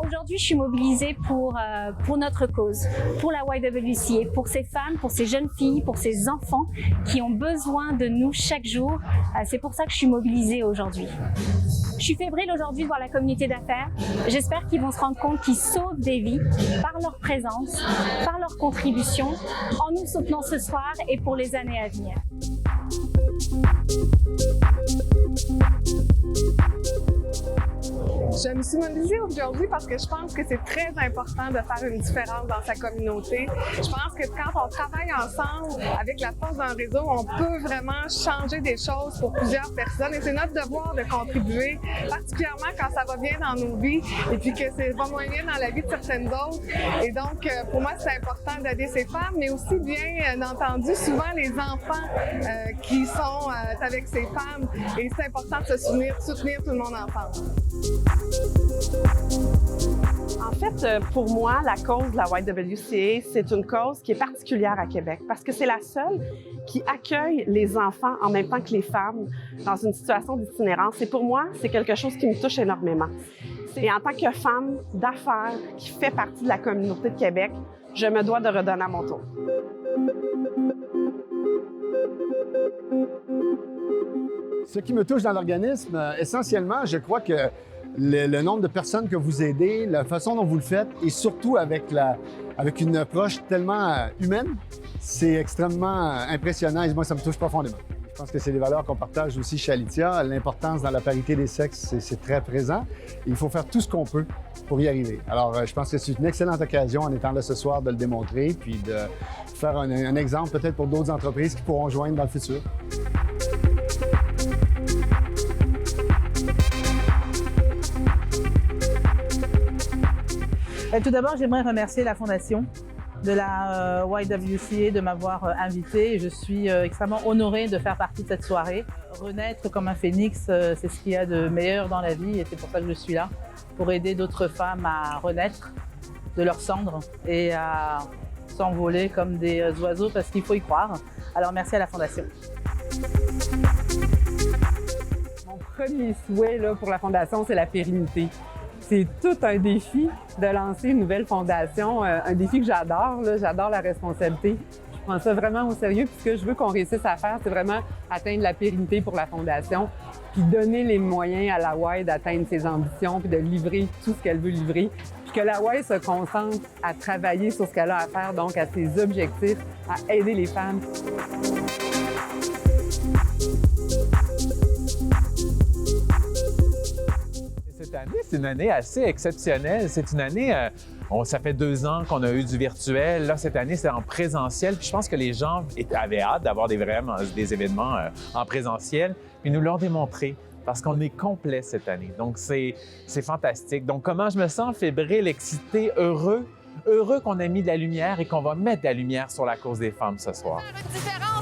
Aujourd'hui, je suis mobilisée pour notre cause, pour la YWCA, pour ces femmes, pour ces jeunes filles, pour ces enfants qui ont besoin de nous chaque jour. C'est pour ça que je suis mobilisée aujourd'hui. Je suis fébrile aujourd'hui de voir la communauté d'affaires. J'espère qu'ils vont se rendre compte qu'ils sauvent des vies par leur présence, par leur contribution, en nous soutenant ce soir et pour les années à venir. Je me suis mobilisée aujourd'hui parce que je pense que c'est très important de faire une différence dans sa communauté. Je pense que quand on travaille ensemble avec la force d'un réseau, on peut vraiment changer des choses pour plusieurs personnes et c'est notre devoir de contribuer, particulièrement quand ça va bien dans nos vies et puis que ça va moins bien dans la vie de certaines autres. Et donc, pour moi, c'est important d'aider ces femmes, mais aussi bien entendu, souvent les enfants qui sont avec ces femmes et c'est important de soutenir tout le monde ensemble. En fait, pour moi, la cause de la YWCA, c'est une cause qui est particulière à Québec parce que c'est la seule qui accueille les enfants en même temps que les femmes dans une situation d'itinérance. Et pour moi, c'est quelque chose qui me touche énormément. Et en tant que femme d'affaires qui fait partie de la communauté de Québec, je me dois de redonner à mon tour. Ce qui me touche dans l'organisme, essentiellement, je crois que le nombre de personnes que vous aidez, la façon dont vous le faites et surtout avec une approche tellement humaine, c'est extrêmement impressionnant et moi, ça me touche profondément. Je pense que c'est des valeurs qu'on partage aussi chez Alitia. L'importance dans la parité des sexes, c'est très présent. Et il faut faire tout ce qu'on peut pour y arriver. Alors, je pense que c'est une excellente occasion en étant là ce soir de le démontrer puis de faire un exemple peut-être pour d'autres entreprises qui pourront joindre dans le futur. Tout d'abord, j'aimerais remercier la Fondation de la YWCA de m'avoir invitée. Je suis extrêmement honorée de faire partie de cette soirée. Renaître comme un phénix, c'est ce qu'il y a de meilleur dans la vie et c'est pour ça que je suis là, pour aider d'autres femmes à renaître de leurs cendres et à s'envoler comme des oiseaux parce qu'il faut y croire. Alors merci à la Fondation. Mon premier souhait là, pour la Fondation, c'est la pérennité. C'est tout un défi de lancer une nouvelle fondation, un défi que j'adore. J'adore la responsabilité. Je prends ça vraiment au sérieux. Puis ce que je veux qu'on réussisse à faire, c'est vraiment atteindre la pérennité pour la fondation, puis donner les moyens à la Y d'atteindre ses ambitions, puis de livrer tout ce qu'elle veut livrer. Puis que la Y se concentre à travailler sur ce qu'elle a à faire, donc à ses objectifs, à aider les femmes. Cette année, c'est une année assez exceptionnelle. C'est une année, ça fait 2 ans qu'on a eu du virtuel. Là, cette année, c'est en présentiel. Puis je pense que les gens avaient hâte d'avoir des événements en présentiel. Puis nous l'ont démontré parce qu'on est complet cette année. Donc, c'est fantastique. Donc, comment je me sens? Fébrile, excité, heureux qu'on a mis de la lumière et qu'on va mettre de la lumière sur la cause des femmes ce soir. Une différence.